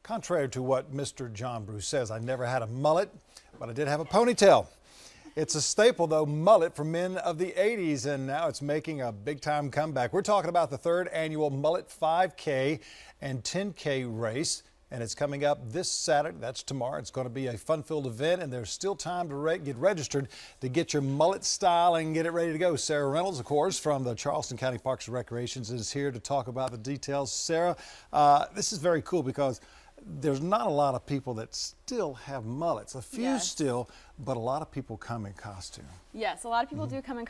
Contrary to what Mr. John Bruce says, I never had a mullet, but I did have a ponytail. It's a staple, though, mullet for men of the 80s, and now it's making a big-time comeback. We're talking about the third annual Mullet 5K and 10K race, and it's coming up this Saturday. That's tomorrow. It's going to be a fun-filled event, and there's still time to get registered to get your mullet style and get it ready to go. Sarah Reynolds, of course, from the Charleston County Parks and Recreations, is here to talk about the details. Sarah, this is very cool because there's not a lot of people that still have mullets. A few still, but a lot of people come in costume. Yes, a lot of people do come in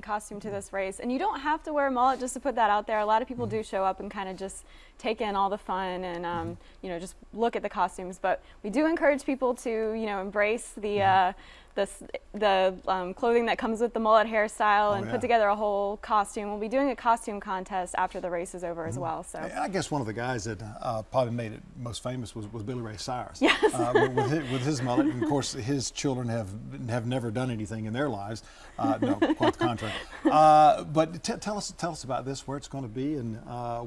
costume to this race, and you don't have to wear a mullet, just to put that out there. A lot of people do show up and kind of just take in all the fun and you know, just look at the costumes. But we do encourage people to, you know, embrace the clothing that comes with the mullet hairstyle and put together a whole costume. We'll be doing a costume contest after the race is over as well. So I guess one of the guys that probably made it most famous was Billy Ray Cyrus. Yes. With his mullet, and of course his children have never done anything in their lives. No, quite the contrary. But tell us about this, where it's going to be, and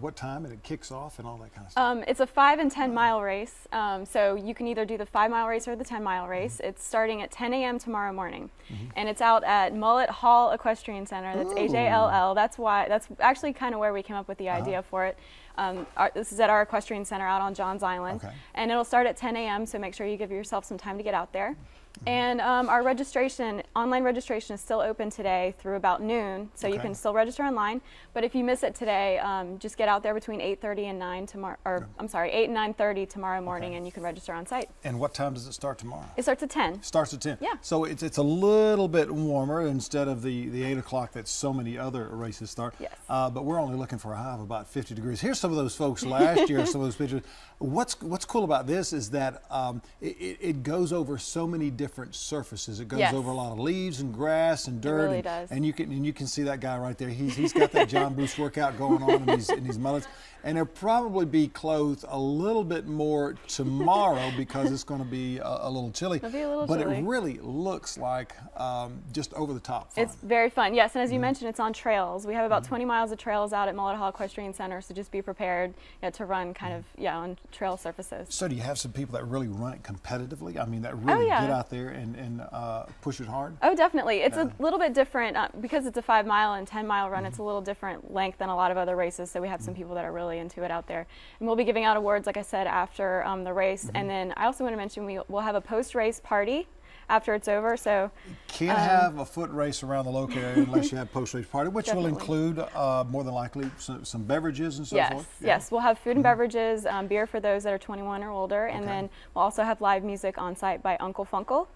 what time and it kicks off, and all that kind of stuff. It's a 5 and 10 mile race, so you can either do the 5 mile race or the 10 mile race. It's starting at 10 a.m. tomorrow morning, and it's out at Mullet Hall Equestrian Center. That's HALL. That's actually kind of where we came up with the idea for it. This is at our equestrian center out on Johns Island, and it'll start at 10 a.m. so make sure you give yourself some time to get out there. And our online registration is still open today through about noon, so you can still register online. But if you miss it today, just get out there between 8:30 and 9 tomorrow, or I'm sorry, 8 and 9:30 tomorrow morning, and you can register on site. And what time does it start tomorrow? It starts at 10. Starts at 10. Yeah. So it's a little bit warmer instead of the 8 o'clock that so many other races start. Yes. But we're only looking for a high of about 50 degrees. Here's some of those folks last year. Some of those pictures. What's cool about this is that it goes over so many different surfaces. It goes over a lot of leaves and grass and dirt. It really does. And you can see that guy right there. He's got that John Bruce workout going on in these mullets. And he'll probably be clothed a little bit more tomorrow because it's going to be a little chilly. It'll be a little chilly. But it really looks like just over the top fun. It's very fun, yes. And as you mentioned, it's on trails. We have about 20 miles of trails out at Mullet Hall Equestrian Center, so just be prepared to run kind of on trail surfaces. So do you have some people that really run it competitively? I mean, that really get out there and push it hard? Oh, definitely. It's a little bit different because it's a 5 mile and 10 mile run. It's a little different length than a lot of other races, so we have some people that are really into it out there. And we'll be giving out awards, like I said, after the race. And then I also want to mention we'll have a post-race party after it's over. So can't have a foot race around the local area unless you have post-race party, which will include more than likely some beverages and so forth. Yes, we'll have food and beverages, beer for those that are 21 or older, and then we'll also have live music on site by Uncle Funkle.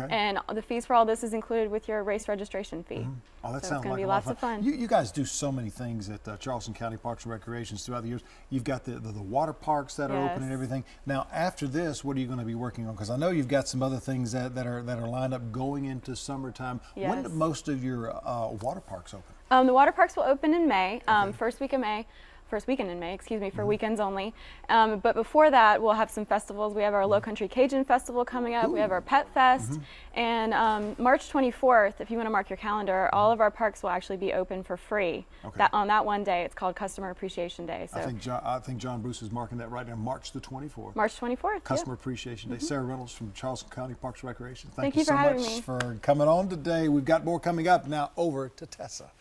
And the fees for all this is included with your race registration fee. Oh, that so sounds it's going to be a lots lot of fun. You guys do so many things at Charleston County Parks and Recreations throughout the years. You've got the water parks that are open and everything. Now, after this, what are you going to be working on? Because I know you've got some other things that are lined up going into summertime. When do most of your water parks open? The water parks will open in May, first weekend in May, excuse me, for weekends only. But before that, we'll have some festivals. We have our Low Country Cajun Festival coming up. We have our Pet Fest. And March 24th, if you want to mark your calendar, all of our parks will actually be open for free. On that one day, it's called Customer Appreciation Day. So I think John Bruce is marking that right now, March the 24th. March 24th, Customer Appreciation Day. Sarah Reynolds from Charleston County Parks and Recreation. Thank you so much for coming on today. We've got more coming up. Now over to Tessa.